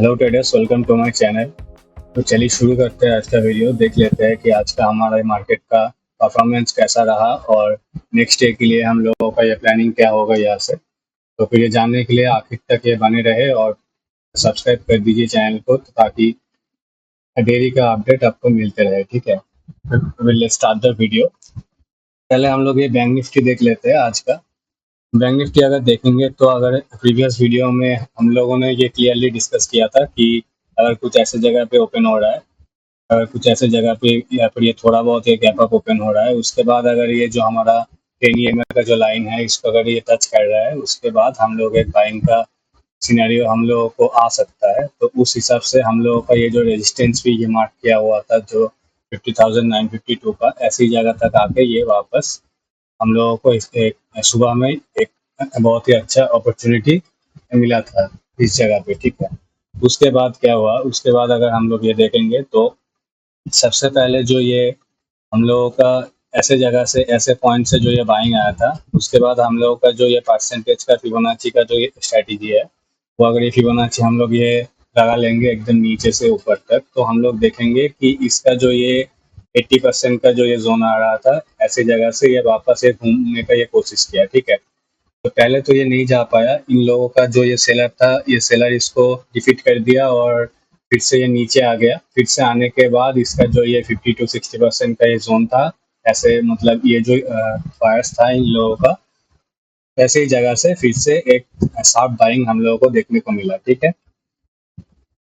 Hello traders, welcome to my channel. तो चलिए शुरू करते हैं आज का वीडियो। देख लेते हैं कि आज का हमारा मार्केट का परफॉर्मेंस कैसा रहा और नेक्स्ट डे के लिए हम लोगों का ये प्लानिंग क्या होगा यहाँ से। तो फिर ये जानने के लिए आखिर तक ये बने रहे और सब्सक्राइब कर दीजिए चैनल को, ताकि डेली का अपडेट आपको मिलते रहे। ठीक है, विल स्टार्ट द वीडियो। पहले हम लोग ये बैंक निफ्टी देख लेते हैं आज का। बैंक निफ्टी अगर देखेंगे तो अगर प्रीवियस वीडियो में हम लोगों ने ये क्लियरली डिस्कस किया था कि अगर कुछ ऐसे जगह पे ओपन हो रहा है, अगर कुछ ऐसे जगह पे या फिर ये थोड़ा बहुत ये गैप अप ओपन हो रहा है, उसके बाद अगर ये जो हमारा 10 EMA का जो लाइन है इसको अगर ये टच कर रहा है, उसके बाद हम लोग एक बाइंग का सिनेरियो हम लोगों को आ सकता है। तो उस हिसाब से हम लोगों का ये जो रेजिस्टेंस भी ये मार्क किया हुआ था जो 50,952 का, ऐसी जगह तक आके ये वापस हम लोगों को एक सुबह में एक बहुत ही अच्छा अपॉर्चुनिटी मिला था इस जगह पे। ठीक है, उसके बाद क्या हुआ, उसके बाद अगर हम लोग ये देखेंगे तो सबसे पहले जो ये हम लोगों का ऐसे जगह से ऐसे पॉइंट से जो ये बाइंग आया था, उसके बाद हम लोगों का जो ये परसेंटेज का फिबोनाची का जो ये स्ट्रैटेजी है, वो अगर ये फिबोनाची हम लोग ये लगा लेंगे एकदम नीचे से ऊपर तक, तो हम लोग देखेंगे कि इसका जो ये 80% का जो ये जोन आ रहा था, ऐसी जगह से ये वापस ये घूमने का ये कोशिश किया। ठीक है, तो पहले तो ये नहीं जा पाया। इन लोगों का जो ये सेलर था, ये सेलर इसको डिफीट कर दिया और फिर से ये नीचे आ गया। फिर से आने के बाद इसका जो ये 50 to 60% का ये जोन था, ऐसे मतलब ये जो फायर्स था इन लोगों का, ऐसे ही जगह से फिर से एक शार्प बाइंग हम लोगों को देखने को मिला। ठीक है,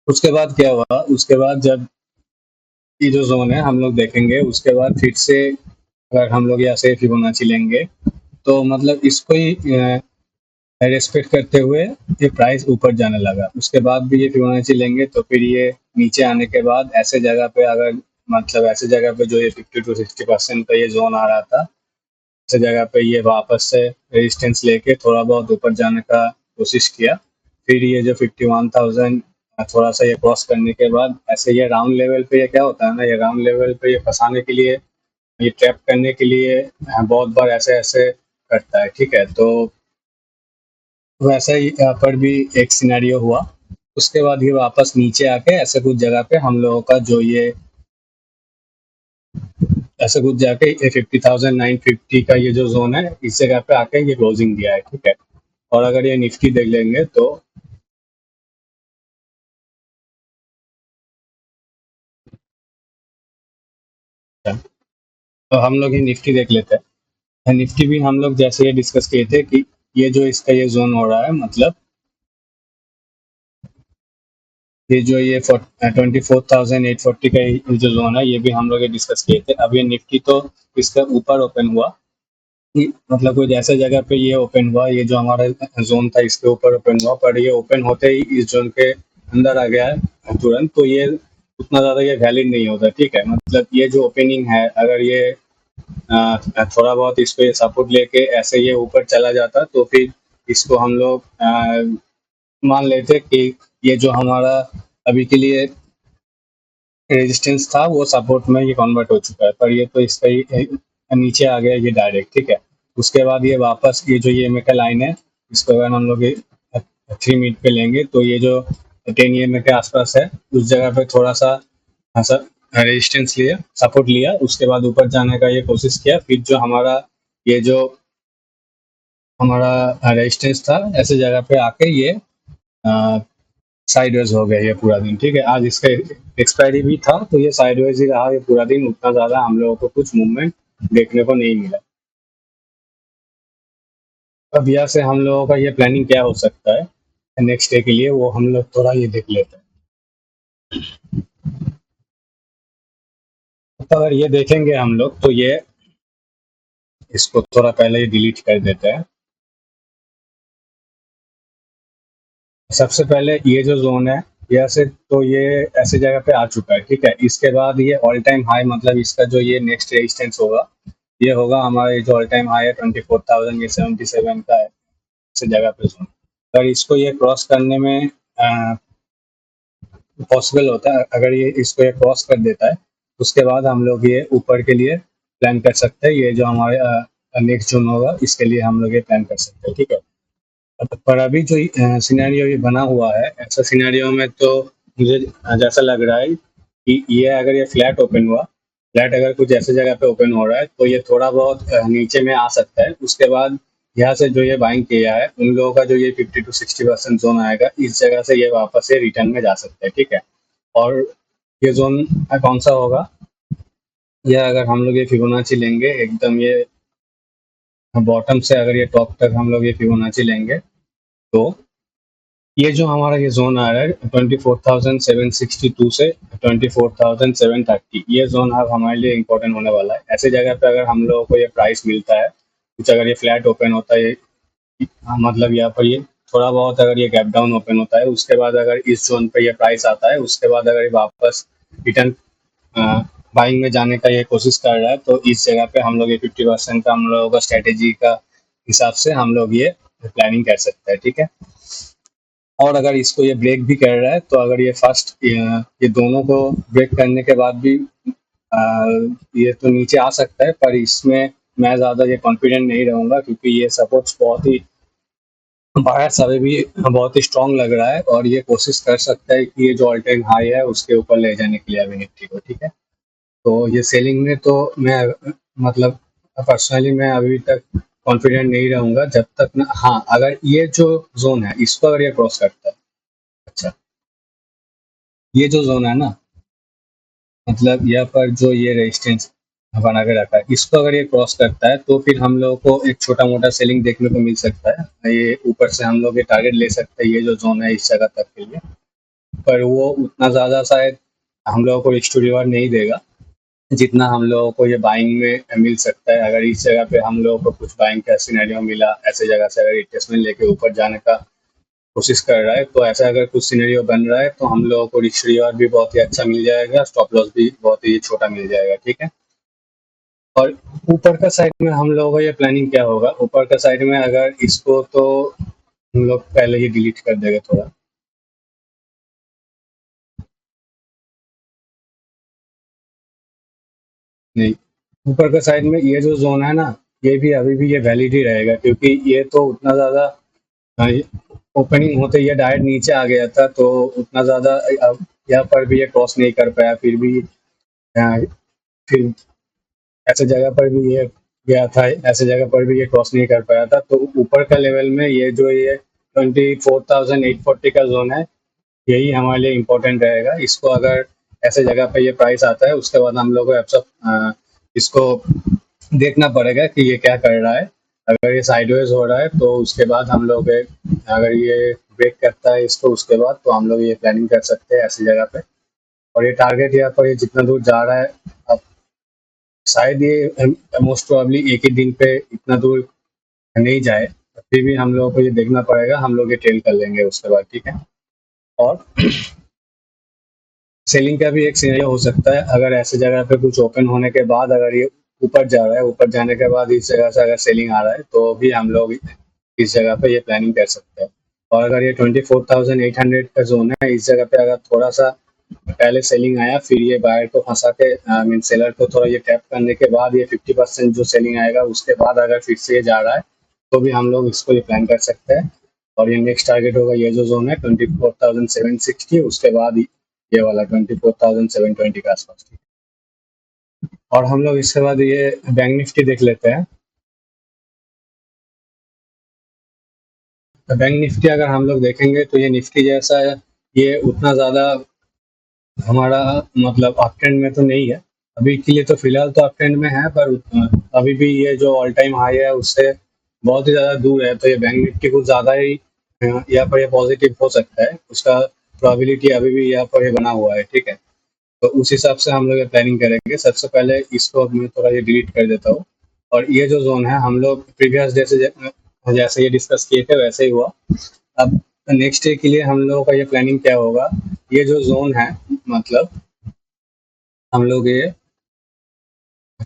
उसके बाद क्या हुआ, उसके बाद जब ये जो जोन है हम लोग देखेंगे, उसके बाद फिर से अगर हम लोग यहाँ से फिबोनाची लेंगे तो मतलब इसको ही रेस्पेक्ट करते हुए ये प्राइस ऊपर जाने लगा। उसके बाद भी ये फिबोनाची लेंगे तो फिर ये नीचे आने के बाद ऐसे जगह पे अगर मतलब ऐसे जगह पे जो ये 50 to 60% का ये जोन आ रहा था, ऐसे जगह पे ये वापस से रेजिस्टेंस लेके थोड़ा बहुत ऊपर जाने का कोशिश किया। फिर ये जो 51,000 थोड़ा सा ये क्रॉस करने के बाद ऐसे ये राउंड लेवल पे ये क्या होता है ना, ये राउंड लेवल पे ये फंसाने के लिए, ये ट्रैप करने के लिए बहुत बार ऐसे ऐसे करता है। ठीक है, तो वैसा ही यहाँ पर भी एक सिनेरियो हुआ। उसके बाद ये वापस नीचे आके ऐसे कुछ जगह पे हम लोगों का जो ये ऐसे कुछ जाके ये 50,950 का ये जो जोन है, इस जगह पे आके ये क्लोजिंग दिया है। ठीक है, और अगर ये निफ्टी देख लेंगे तो हम लोग ये निफ्टी देख लेते हैं। निफ्टी भी हम लोग जैसे ये डिस्कस किए थे कि ये जो इसका ये जोन हो रहा है, मतलब ये जो ये 24,840 का ये जो जोन है, ये भी हम लोग ये डिस्कस किए थे। अब ये निफ्टी तो इसका ऊपर ओपन हुआ, मतलब कोई ऐसे जगह पे ये ओपन हुआ, ये जो हमारा जोन था इसके ऊपर ओपन हुआ, पर ये ओपन होते ही इस जोन के अंदर आ गया है तुरंत, तो ये उतना ज़्यादा ये वैलिड नहीं होता। ठीक है, मतलब ये जो ओपनिंग है, अगर ये थोड़ा बहुत इसको ये सपोर्ट लेके ऐसे ये ऊपर चला जाता, तो फिर इसको हम लोग मान लेते कि ये जो हमारा अभी के लिए रेजिस्टेंस था वो सपोर्ट में ये कन्वर्ट हो चुका है, पर ये तो इसका ही नीचे आ गया ये डायरेक्ट। ठीक है, उसके बाद ये वापस ये जो ये EMA का लाइन है, इसको अगर हम लोग 3 मिनट पे लेंगे तो ये जो 10 EMA के आसपास है, उस जगह पे थोड़ा सा रेजिस्टेंस लिया, सपोर्ट लिया, उसके बाद ऊपर जाने का ये कोशिश किया। फिर जो हमारा ये जो हमारा रेजिस्टेंस था, ऐसे जगह पे आके ये साइडवेज हो गया ये पूरा दिन। ठीक है, आज इसका एक्सपायरी भी था तो ये साइडवेज ही रहा ये पूरा दिन, उतना ज़्यादा हम लोगों को कुछ मूवमेंट देखने को नहीं मिला। अब यहाँ से हम लोगों का ये प्लानिंग क्या हो सकता है नेक्स्ट डे के लिए, वो हम लोग थोड़ा ये देख लेते हैं। तो अगर ये देखेंगे हम लोग तो ये इसको थोड़ा पहले ही डिलीट कर देते हैं। सबसे पहले ये जो जोन है, यहाँ से तो ये ऐसे जगह पे आ चुका है। ठीक है, इसके बाद ये ऑल टाइम हाई, मतलब इसका जो ये नेक्स्ट रेजिस्टेंस होगा, ये होगा हमारा ये जो ऑल टाइम हाई है 24,077 का है, ऐसे जगह पे जोन। अगर इसको ये क्रॉस करने में पॉसिबल होता है, अगर ये इसको ये क्रॉस कर देता है, उसके बाद हम लोग ये ऊपर के लिए प्लान कर सकते हैं। ये जो हमारे नेक्स्ट जोन होगा, इसके लिए हम लोग ये प्लान कर सकते हैं। ठीक है, पर अभी जो सिनेरियो ये बना हुआ है, ऐसा सिनेरियो में तो मुझे जैसा लग रहा है कि ये अगर ये फ्लैट ओपन हुआ, फ्लैट अगर कुछ ऐसी जगह पे ओपन हो रहा है तो ये थोड़ा बहुत नीचे में आ सकता है। उसके बाद यहाँ से जो ये बाइंग किया है उन लोगों का जो ये 50 to 60% जोन आएगा, इस जगह से ये वापस से रिटर्न में जा सकता है, ठीक है। और ये जोन कौन सा होगा, ये अगर हम लोग ये फिबोनाची लेंगे एकदम, ये बॉटम से अगर ये टॉप तक हम लोग ये फिबोनाची लेंगे, तो ये जो हमारा ये जोन आ रहा है 24,762 से 24,730, ये जोन अब हमारे लिए इम्पोर्टेंट होने वाला है। ऐसे जगह पे अगर हम लोगों को ये प्राइस मिलता है, कुछ अगर ये फ्लैट ओपन होता है, ये मतलब यहाँ पर ये थोड़ा बहुत अगर ये गैप डाउन ओपन होता है, उसके बाद अगर इस जोन पे ये प्राइस आता है, उसके बाद अगर ये वापस रिटर्न बाइंग में जाने का ये कोशिश कर रहा है, तो इस जगह पे हम लोग ये 50% का हम लोगों का स्ट्रेटेजी का हिसाब से हम लोग ये प्लानिंग कर सकते हैं, ठीक है। और अगर इसको ये ब्रेक भी कर रहा है, तो अगर ये फर्स्ट ये दोनों को ब्रेक करने के बाद भी अ, ये तो नीचे आ सकता है, पर इसमें मैं ज़्यादा ये कॉन्फिडेंट नहीं रहूँगा, क्योंकि ये सपोर्ट्स बहुत ही बायर्स अभी भी बहुत ही स्ट्रॉन्ग लग रहा है, और ये कोशिश कर सकता है कि ये जो ऑल टाइम हाई है उसके ऊपर ले जाने के लिए अभी निफ्टी को, ठीक है। तो ये सेलिंग में तो मैं मतलब पर्सनली मैं अभी तक कॉन्फिडेंट नहीं रहूँगा जब तक ना, हाँ, अगर ये जो ज़ोन है इसको अगर ये क्रॉस करता है, अच्छा, ये जो ज़ोन है ना, मतलब यहाँ पर जो ये रेजिस्टेंस बना के रखा है, इसको अगर ये क्रॉस करता है तो फिर हम लोगों को एक छोटा-मोटा सेलिंग देखने को मिल सकता है। ये ऊपर से हम लोग ये टारगेट ले सकते हैं, ये जो ज़ोन है इस जगह तक के लिए। पर वो उतना ज़्यादा शायद हम लोगों को रिस्क टू रिवॉर्ड नहीं देगा, जितना हम लोगों को ये बाइंग में मिल सकता है। अगर इस जगह पे हम लोगों को कुछ बाइंग का सिनेरियो मिला, ऐसे जगह से अगर रिट्रेसमेंट लेके ऊपर जाने का कोशिश कर रहा है, तो ऐसा अगर कुछ सिनेरियो बन रहा है, तो हम लोगों को रिस्क रिवॉर्ड भी बहुत ही अच्छा मिल जाएगा, स्टॉप लॉस भी बहुत ही छोटा मिल जाएगा, ठीक है। और ऊपर का साइड में हम लोगों का ये प्लानिंग क्या होगा, ऊपर का साइड में अगर इसको तो हम लोग पहले ही डिलीट कर देंगे थोड़ा, नहीं, ऊपर का साइड में ये जो जोन है ना, ये भी अभी भी ये वैलिड ही रहेगा, क्योंकि ये तो उतना ज़्यादा ओपनिंग होते ये डायरेक्ट नीचे आ गया था, तो उतना ज़्यादा अब यहाँ पर भी ये क्रॉस नहीं कर पाया, फिर भी फिर ऐसे जगह पर भी ये गया था, ऐसे जगह पर भी ये क्रॉस नहीं कर पाया था। तो ऊपर का लेवल में ये जो ये 24,840 का जोन है, यही हमारे लिए इम्पोर्टेंट रहेगा। इसको अगर ऐसे जगह पे ये प्राइस आता है, उसके बाद हम लोग को इसको देखना पड़ेगा कि ये क्या कर रहा है। अगर ये साइडवेज हो रहा है, तो उसके बाद हम लोग अगर ये ब्रेक करता है इसको, उसके बाद तो हम लोग ये प्लानिंग कर सकते हैं ऐसी जगह पे। और ये टारगेट यहाँ पर ये जितना दूर जा रहा है, अब शायद ये मोस्ट प्रोबेबली एक ही दिन पे इतना दूर नहीं जाए, फिर भी हम लोगों को ये देखना पड़ेगा, हम लोग ये ट्रेल कर लेंगे उसके बाद, ठीक है। और सेलिंग का भी एक सिनेरियो हो सकता है, अगर ऐसे जगह पे कुछ ओपन होने के बाद अगर ये ऊपर जा रहा है, ऊपर जाने के बाद इस जगह से अगर सेलिंग आ रहा है, तो भी हम लोग इस जगह पे ये प्लानिंग कर सकते हैं। और अगर ये 24,800 का जोन है, इस जगह पे अगर थोड़ा सा पहले सेलिंग आया, फिर ये बायर को फंसा के मीन सेलर को थोड़ा ये टैप करने के बाद ये 50% जो सेलिंग आएगा, उसके बाद अगर फिर से ये जा रहा है, तो भी हम लोग इसको ये प्लान कर सकते हैं। और ये नेक्स्ट टारगेट होगा, ये जो जोन है 24,760, उसके बाद ये वाला 24,720 के आसपास। और हम लोग इसके बाद ये बैंक निफ्टी देख लेते हैं। तो बैंक निफ्टी अगर हम लोग देखेंगे, तो ये निफ्टी जैसा है, ये उतना ज़्यादा हमारा मतलब अप ट्रेंड में तो नहीं है। अभी के लिए तो फिलहाल तो अप ट्रेंड में है, पर अभी भी ये जो ऑल टाइम हाई है उससे बहुत ही ज़्यादा दूर है, तो ये बैंक निफ्टी कुछ ज़्यादा ही यहाँ पर ये पॉजिटिव हो सकता है, उसका प्रोबेबिलिटी अभी भी यहाँ पर ये बना हुआ है, ठीक है। तो उस हिसाब से हम लोग ये प्लानिंग करेंगे। सबसे पहले इसको मैं थोड़ा ये डिलीट कर देता हूँ, और ये जो ज़ोन है हम लोग प्रीवियस जैसे जैसे ये डिस्कस किए थे वैसे ही हुआ। अब नेक्स्ट डे के लिए हम लोगों का ये प्लानिंग क्या होगा, ये जो ज़ोन है, मतलब हम लोग ये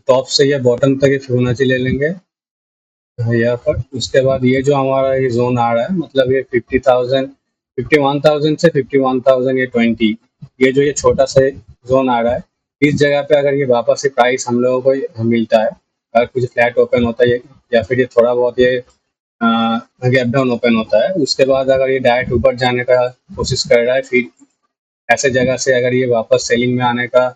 टॉप से ये बॉटम तक ये फिबोनाची ले लेंगे यहाँ पर। उसके बाद ये जो हमारा ये ज़ोन आ रहा है, मतलब ये 50,000 51,000 से 51,000 ये 20, ये जो ये छोटा सा ज़ोन आ रहा है, इस जगह पे अगर ये वापस से प्राइस हम लोगों को मिलता है, अगर कुछ फ्लैट ओपन होता है या फिर ये थोड़ा बहुत ये गैप डाउन ओपन होता है, उसके बाद अगर ये डायरेक्ट ऊपर जाने का कोशिश कर रहा है, फिर ऐसे जगह से अगर ये वापस सेलिंग में आने का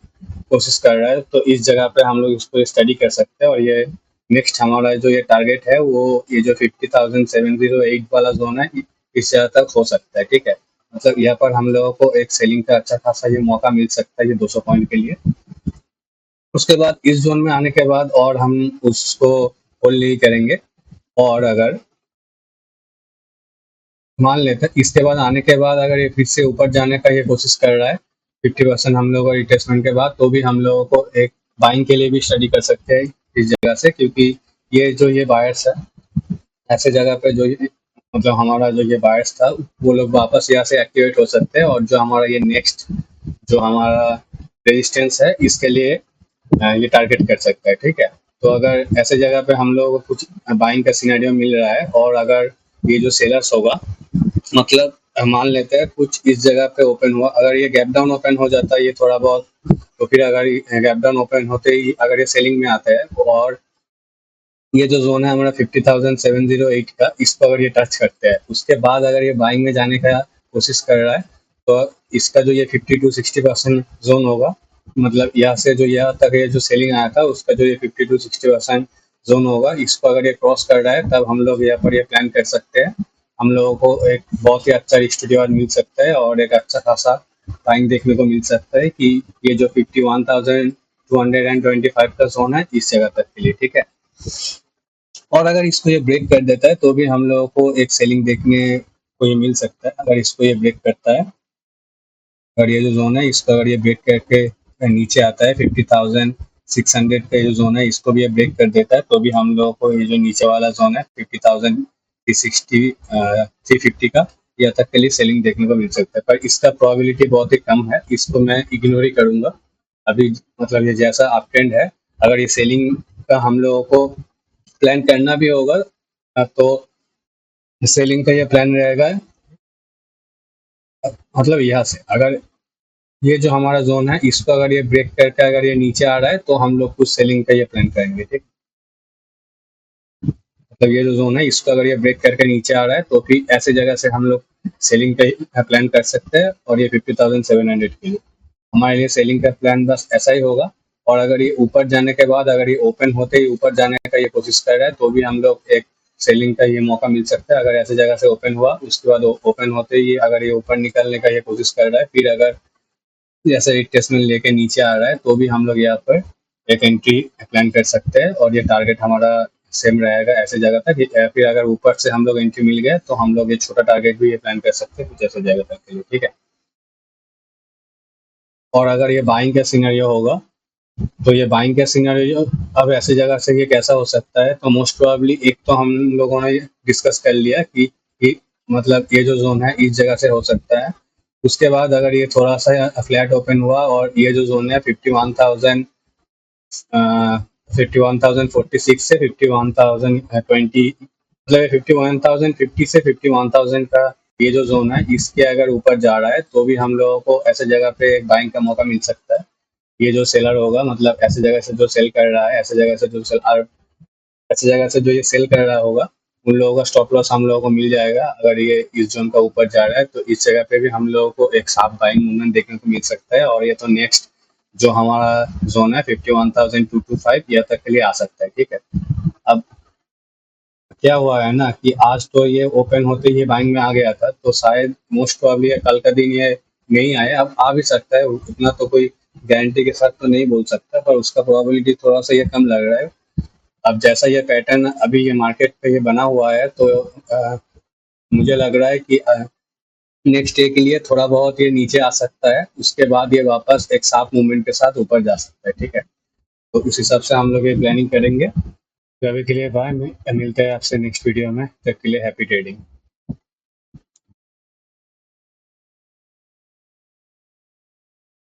कोशिश कर रहा है, तो इस जगह पे हम लोग इसको स्टडी कर सकते हैं। और ये नेक्स्ट हमारा जो ये टारगेट है वो ये जो 50,708 वाला जोन है, इस जगह तक हो सकता है। ठीक है, मतलब यहाँ पर हम लोगों को एक सेलिंग का अच्छा खासा ये मौका मिल सकता है, ये 200 पॉइंट के लिए। उसके बाद इस जोन में आने के बाद और हम उसको होल्ड नहीं करेंगे, और अगर मान लेते हैं इसके बाद आने के बाद अगर ये फिर से ऊपर जाने का ये कोशिश कर रहा है 50% हम लोगों को रिट्रेसमेंट के बाद, तो भी हम लोगों को एक बाइंग के लिए भी स्टडी कर सकते हैं इस जगह से, क्योंकि ये जो ये बायर्स है ऐसे जगह पे जो मतलब हमारा जो ये बायर्स था वो लोग वापस यहाँ से एक्टिवेट हो सकते हैं, और जो हमारा ये नेक्स्ट जो हमारा रेजिस्टेंस है इसके लिए ये टारगेट कर सकता है। ठीक है, तो अगर ऐसे जगह पे हम लोग को कुछ बाइंग का सिनेरियो मिल रहा है, और अगर ये जो सेलर्स होगा मतलब मान लेते हैं कुछ इस जगह पे ओपन हुआ, अगर ये गैप डाउन ओपन हो जाता है ये थोड़ा बहुत, तो फिर अगर गैप डाउन ओपन होते ही अगर ये सेलिंग में आता है और ये जो जोन है हमारा 50,708 का, इसको अगर ये टच करते हैं उसके बाद अगर ये बाइंग में जाने का कोशिश कर रहा है, तो इसका जो ये 50 to 60% जोन होगा, मतलब यहाँ से जो यहाँ तक ये जो सेलिंग आया था उसका जो ये 50 to 60% जोन होगा, इसको अगर ये क्रॉस कर रहा है तब हम लोग यहाँ पर ये प्लान कर सकते हैं। हम लोगों को एक बहुत ही अच्छा स्टूडियो मिल सकता है और एक अच्छा खासा बाइंग देखने को मिल सकता है कि ये जो 51,225 का जोन है इस जगह तक के लिए। ठीक है, और अगर इसको ये ब्रेक कर देता है तो भी हम लोगों को एक सेलिंग देखने को ये मिल सकता है। अगर इसको ये ब्रेक करता है, अगर ये जो जोन है इसको अगर ये ब्रेक करके नीचे आता है 50,600 का जो जोन है इसको भी ये ब्रेक कर देता है, तो भी हम लोगों को ये जो नीचे वाला जोन है 50,350 का यहाँ तक के लिए सेलिंग देखने को मिल सकता है। पर इसका प्रोबेबिलिटी बहुत ही कम है, इसको मैं इग्नोर ही करूंगा अभी। मतलब ये जैसा अप ट्रेंड है, अगर ये सेलिंग का हम लोगों को प्लान करना भी होगा तो सेलिंग का ये प्लान रहेगा, मतलब यहाँ से अगर ये जो हमारा जोन है इसको अगर ये ब्रेक करके अगर ये नीचे आ रहा है तो हम लोग कुछ सेलिंग का ये प्लान करेंगे। ठीक, मतलब ये जो जोन है इसको अगर ये ब्रेक करके नीचे आ रहा है तो फिर ऐसे जगह से हम लोग सेलिंग का प्लान कर सकते हैं, और ये 50,700 के लिए हमारे लिए सेलिंग का प्लान बस ऐसा ही होगा। और अगर ये ऊपर जाने के बाद अगर ये ओपन होते ही ऊपर जाने का ये कोशिश कर रहा है तो भी हम लोग एक सेलिंग का ये मौका मिल सकता है। अगर ऐसे जगह से ओपन हुआ उसके बाद ओपन होते ही अगर ये ऊपर निकलने का ये कोशिश कर रहा है, फिर अगर जैसे रिट्रेसमेंट लेके नीचे आ रहा है तो भी हम लोग यहाँ पर एक एंट्री प्लान कर सकते हैं, और ये टारगेट हमारा सेम रहेगा ऐसे जगह तक। फिर अगर ऊपर से हम लोग एंट्री मिल गए तो हम लोग ये छोटा टारगेट भी ये प्लान कर सकते हैं कुछ ऐसे जगह तक के लिए। ठीक है, और अगर ये बाइंग का सिनेरियो होगा तो ये बाइंग का सिनेरियो अब ऐसी जगह से ये कैसा हो सकता है, तो मोस्ट प्रोबेबली एक तो हम लोगों ने डिस्कस कर लिया कि मतलब ये जो जोन है इस जगह से हो सकता है। उसके बाद अगर ये थोड़ा सा फ्लैट ओपन हुआ और ये जो जोन है 51,046 से 51,020, मतलब 51,050 से 51,000 का ये जो जोन है इसके अगर ऊपर जा रहा है तो भी हम लोगों को ऐसे जगह पे एक बाइंग का मौका मिल सकता है। ये जो सेलर होगा मतलब ऐसे जगह से जो सेल कर रहा है, ऐसे जगह से जो सेल और ऐसे जगह से जो ये सेल कर रहा होगा उन लोगों का स्टॉप लॉस हम लोगों को मिल जाएगा। अगर ये इस जोन का ऊपर जा रहा है तो इस जगह पे भी हम लोगों को एक शार्प बाइंग मूवमेंट देखने को मिल सकता है, और ये तो नेक्स्ट जो हमारा जोन है 51,225 यहाँ तक के लिए आ सकता है। ठीक है, अब क्या हुआ है ना कि आज तो ये ओपन होते ही बाइंग में आ गया था, तो शायद मोस्ट प्रोबेबली कल का दिन ये नहीं आए, अब आ भी सकता है, उतना तो कोई गारंटी के साथ तो नहीं बोल सकता, पर उसका प्रोबेबिलिटी थोड़ा सा ये कम लग रहा है। अब जैसा ये पैटर्न अभी ये मार्केट पे ये बना हुआ है तो मुझे लग रहा है कि नेक्स्ट डे के लिए थोड़ा बहुत ये नीचे आ सकता है, उसके बाद ये वापस एक शार्प मूवमेंट के साथ ऊपर जा सकता है। ठीक है, तो उस हिसाब से हम लोग ये प्लानिंग करेंगे। तो अभी के लिए बाय, मिलते हैं आपसे नेक्स्ट वीडियो में, तब के लिए हैप्पी ट्रेडिंग।